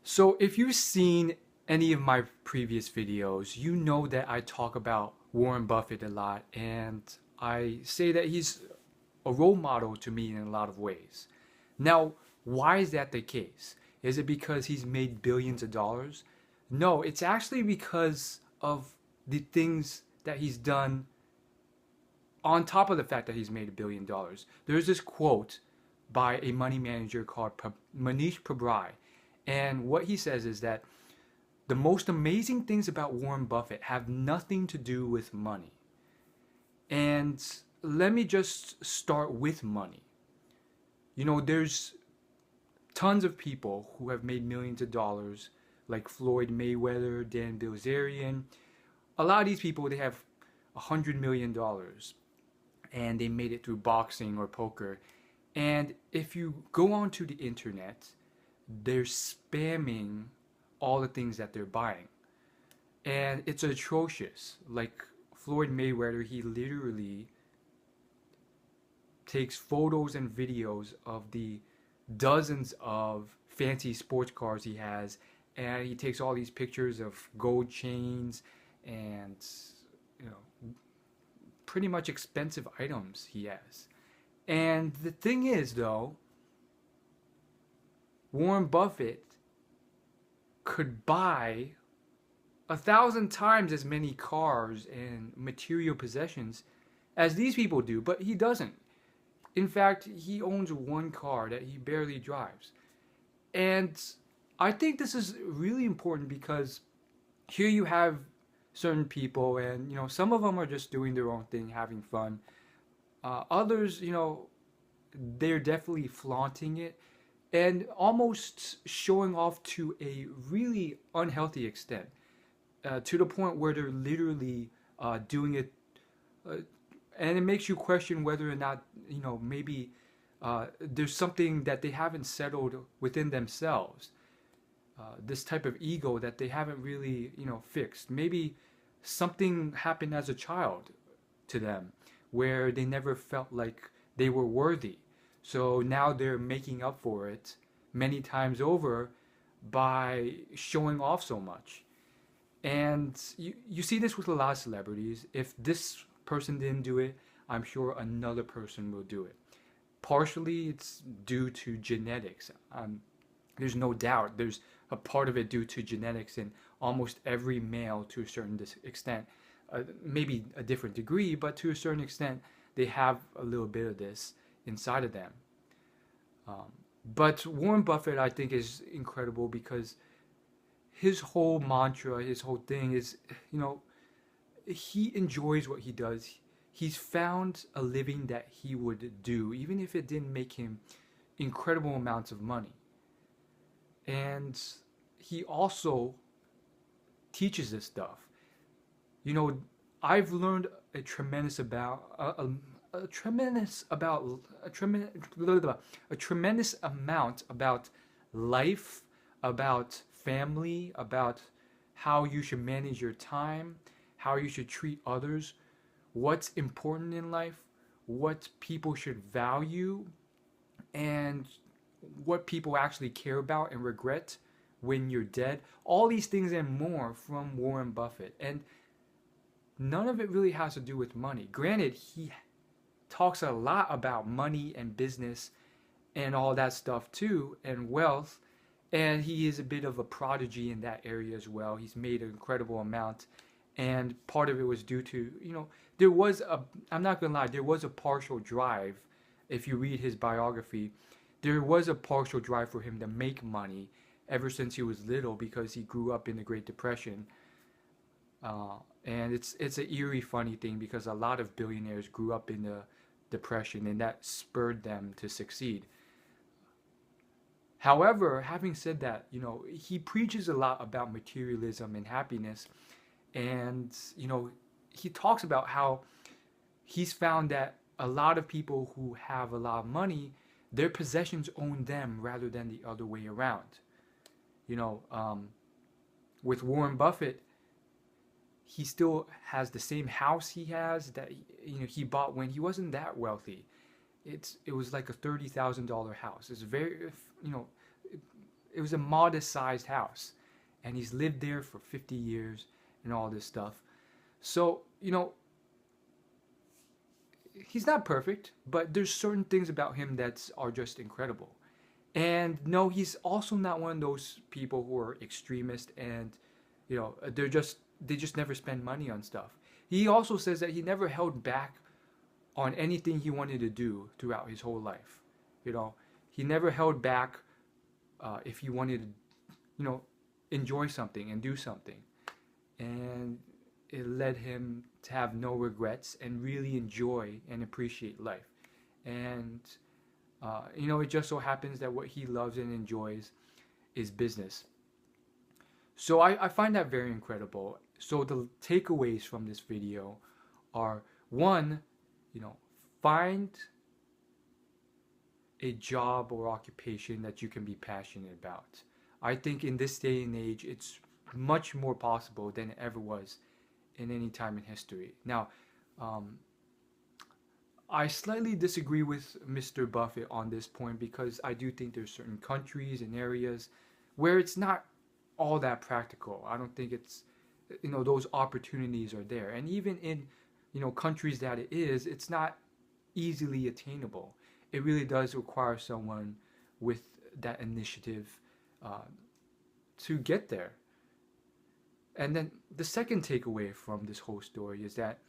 So if you've seen any of my previous videos, you know that I talk about Warren Buffett a lot, and I say that he's a role model to me in a lot of ways. Now, why is that the case? Is it because he's made billions of dollars? No, it's actually because of the things that he's done on top of the fact that he's made $1 billion. There's this quote by a money manager called Manish Prabhai, and what he says is that the most amazing things about Warren Buffett have nothing to do with money. And let me just start with money. There's tons of people who have made millions of dollars, like Floyd Mayweather, Dan Bilzerian. A lot of these people, they have $100 million and they made it through boxing or poker. And if you go onto the internet, they're spamming all the things that they're buying. And it's atrocious. Like Floyd Mayweather, he literally takes photos and videos of the dozens of fancy sports cars he has, and he takes all these pictures of gold chains and you know pretty much expensive items he has. And the thing is, though, Warren Buffett could buy 1,000 times as many cars and material possessions as these people do, but he doesn't. In fact, he owns one car that he barely drives. And I think this is really important because here you have certain people, and some of them are just doing their own thing, having fun. Others, they're definitely flaunting it and almost showing off to a really unhealthy extent, to the point where they're literally doing it, and it makes you question whether or not maybe there's something that they haven't settled within themselves. This type of ego that they haven't really fixed. Maybe something happened as a child to them where they never felt like they were worthy. So now they're making up for it many times over by showing off so much. And you see this with a lot of celebrities. If this person didn't do it, I'm sure another person will do it. Partially, it's due to genetics. There's no doubt. There's a part of it due to genetics in almost every male to a certain extent. Maybe a different degree, but to a certain extent, they have a little bit of this inside of them. But Warren Buffett, I think, is incredible because his whole mantra, his whole thing is, he enjoys what he does. He's found a living that he would do, even if it didn't make him incredible amounts of money. And he also teaches this stuff. I've learned a tremendous about a tremendous about a tremendous amount about life, about family, about how you should manage your time, how you should treat others, what's important in life, what people should value, and what people actually care about and regret when you're dead. All these things and more from Warren Buffett. And none of it really has to do with money. Granted, he talks a lot about money and business and all that stuff too, and wealth. And he is a bit of a prodigy in that area as well. He's made an incredible amount. And part of it was due to, there was I'm not going to lie, there was a partial drive. If you read his biography, there was a partial drive for him to make money ever since he was little because he grew up in the Great Depression. And it's an eerie, funny thing because a lot of billionaires grew up in the Depression and that spurred them to succeed. However, having said that, he preaches a lot about materialism and happiness. And, he talks about how he's found that a lot of people who have a lot of money, their possessions own them rather than the other way around. With Warren Buffett, he still has the same house he has that he bought when he wasn't that wealthy. It was like a $30,000 house. It's very it was a modest-sized house, and he's lived there for 50 years and all this stuff. So, he's not perfect, but there's certain things about him that are just incredible. And no, he's also not one of those people who are extremist and, they just never spend money on stuff. He also says that he never held back on anything he wanted to do throughout his whole life. He never held back if he wanted to, enjoy something and do something. And it led him to have no regrets and really enjoy and appreciate life. And, it just so happens that what he loves and enjoys is business. So I find that very incredible. So the takeaways from this video are, one, find a job or occupation that you can be passionate about. I think in this day and age, it's much more possible than it ever was in any time in history. Now, I slightly disagree with Mr. Buffett on this point, because I do think there's certain countries and areas where it's not all that practical. I don't think it's, those opportunities are there. And even in, countries that it is, it's not easily attainable. It really does require someone with that initiative to get there. And then the second takeaway from this whole story is that,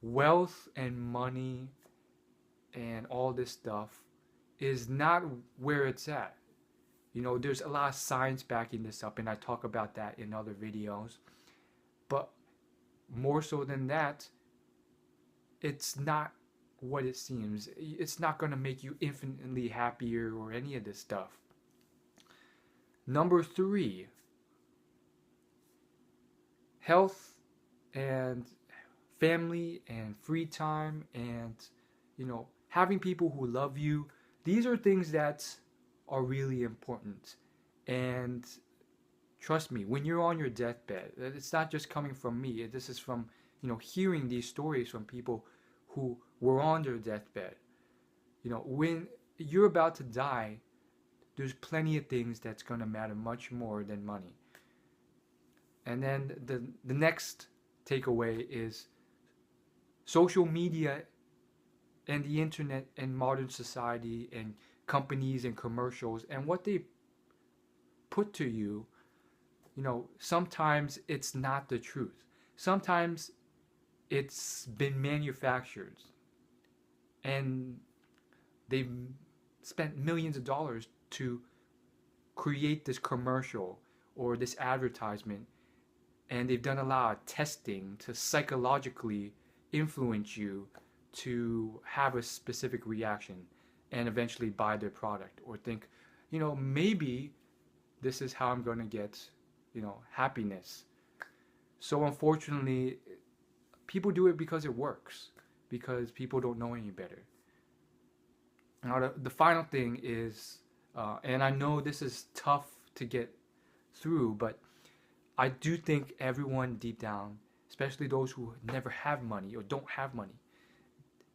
wealth and money and all this stuff is not where it's at. There's a lot of science backing this up, and I talk about that in other videos. But more so than that, it's not what it seems. It's not going to make you infinitely happier or any of this stuff. Number 3, health and family and free time and, having people who love you. These are things that are really important. And trust me, when you're on your deathbed, it's not just coming from me. This is from, hearing these stories from people who were on their deathbed. When you're about to die, there's plenty of things that's going to matter much more than money. And then the next takeaway is social media and the internet and modern society and companies and commercials and what they put to you, sometimes it's not the truth. Sometimes it's been manufactured and they've spent millions of dollars to create this commercial or this advertisement, and they've done a lot of testing to psychologically influence you to have a specific reaction and eventually buy their product, or think, maybe this is how I'm going to get, happiness. So unfortunately, people do it because it works, because people don't know any better. Now, the final thing is, and I know this is tough to get through, but I do think everyone deep down, especially those who never have money or don't have money,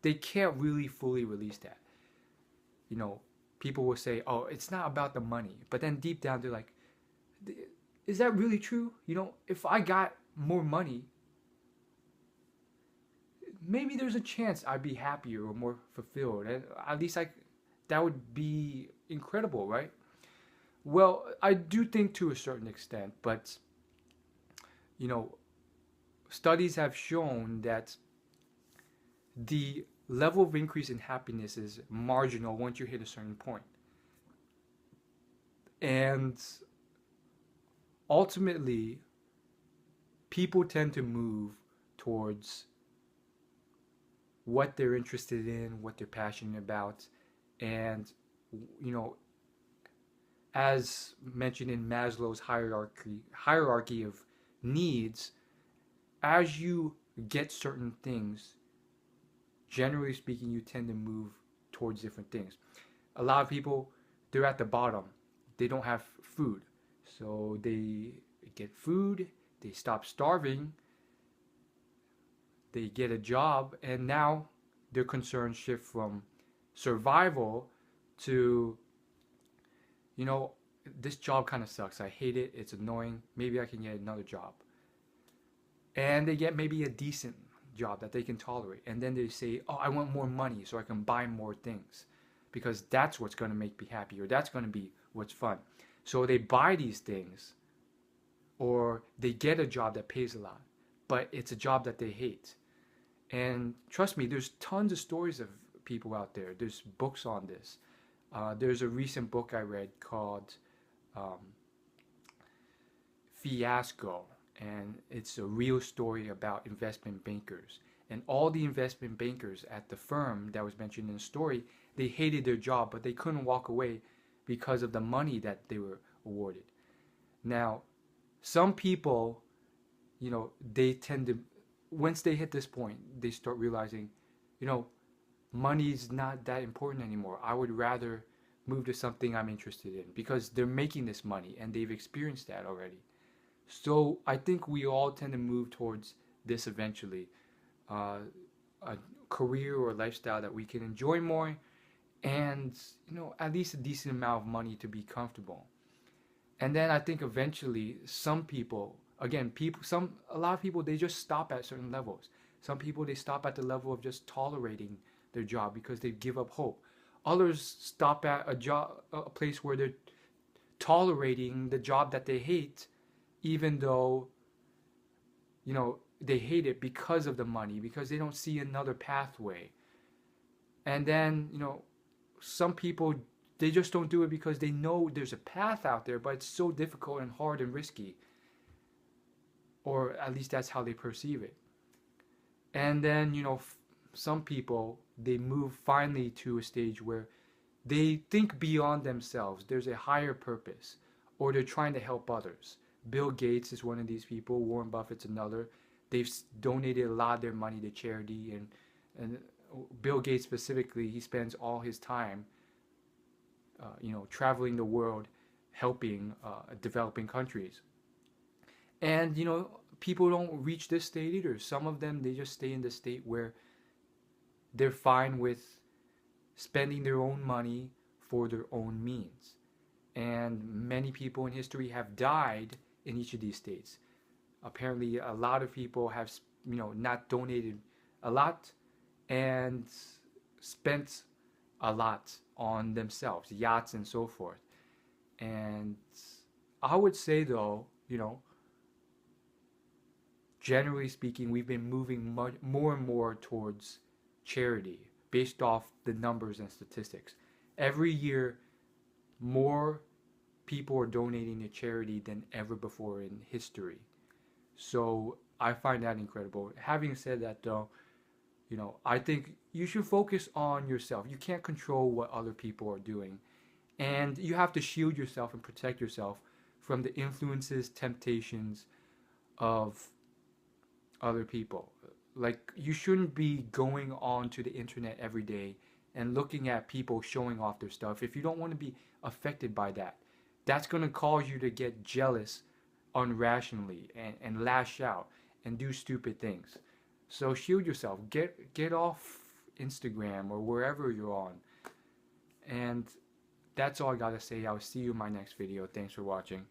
they can't really fully release that. People will say, oh, it's not about the money. But then deep down, they're like, is that really true? If I got more money, maybe there's a chance I'd be happier or more fulfilled. And at least that would be incredible, right? Well, I do think to a certain extent, but, studies have shown that the level of increase in happiness is marginal once you hit a certain point. And ultimately, people tend to move towards what they're interested in, what they're passionate about. And, as mentioned in Maslow's hierarchy of needs, as you get certain things, generally speaking, you tend to move towards different things. A lot of people, they're at the bottom. They don't have food. So they get food, they stop starving, they get a job, and now their concerns shift from survival to, you know, this job kind of sucks. I hate it. It's annoying. Maybe I can get another job. And they get maybe a decent job that they can tolerate. And then they say, oh, I want more money so I can buy more things because that's what's going to make me happy, or that's going to be what's fun. So they buy these things, or they get a job that pays a lot, but it's a job that they hate. And trust me, there's tons of stories of people out there. There's books on this. There's a recent book I read called um, Fiasco, and it's a real story about investment bankers. And all the investment bankers at the firm that was mentioned in the story, they hated their job, but they couldn't walk away because of the money that they were awarded. Now, some people, you know, they tend to, once they hit this point, they start realizing, you know, money's not that important anymore. I would rather move to something I'm interested in because they're making this money and they've experienced that already. So I think we all tend to move towards this eventually, a career or lifestyle that we can enjoy more, and you know, at least a decent amount of money to be comfortable. And then I think eventually some people, again, a lot of people, they just stop at certain levels. Some people, they stop at the level of just tolerating their job because they give up hope. Others stop at a place where they're tolerating the job that they hate, even though, you know, they hate it because of the money, because they don't see another pathway. And then, you know, some people, they just don't do it because they know there's a path out there, but it's so difficult and hard and risky. Or at least that's how they perceive it. And then, you know, some people, they move finally to a stage where they think beyond themselves. There's a higher purpose, or they're trying to help others. Bill Gates is one of these people. Warren Buffett's another. They've donated a lot of their money to charity, and Bill Gates specifically, he spends all his time, you know, traveling the world, helping developing countries. And you know, people don't reach this state either. Some of them, they just stay in the state where they're fine with spending their own money for their own means. And many people in history have died in each of these states. Apparently, a lot of people have, you know, not donated a lot and spent a lot on themselves, yachts and so forth. And I would say, though, you know, generally speaking, we've been moving more and more towards charity based off the numbers and statistics. Every year, more people are donating to charity than ever before in history. So I find that incredible. Having said that, though, you know, I think you should focus on yourself. You can't control what other people are doing. And you have to shield yourself and protect yourself from the influences, temptations of other people. Like, you shouldn't be going on to the internet every day and looking at people showing off their stuff if you don't want to be affected by that. That's going to cause you to get jealous unrationally and lash out and do stupid things. So shield yourself. Get off Instagram or wherever you're on. And that's all I got to say. I'll see you in my next video. Thanks for watching.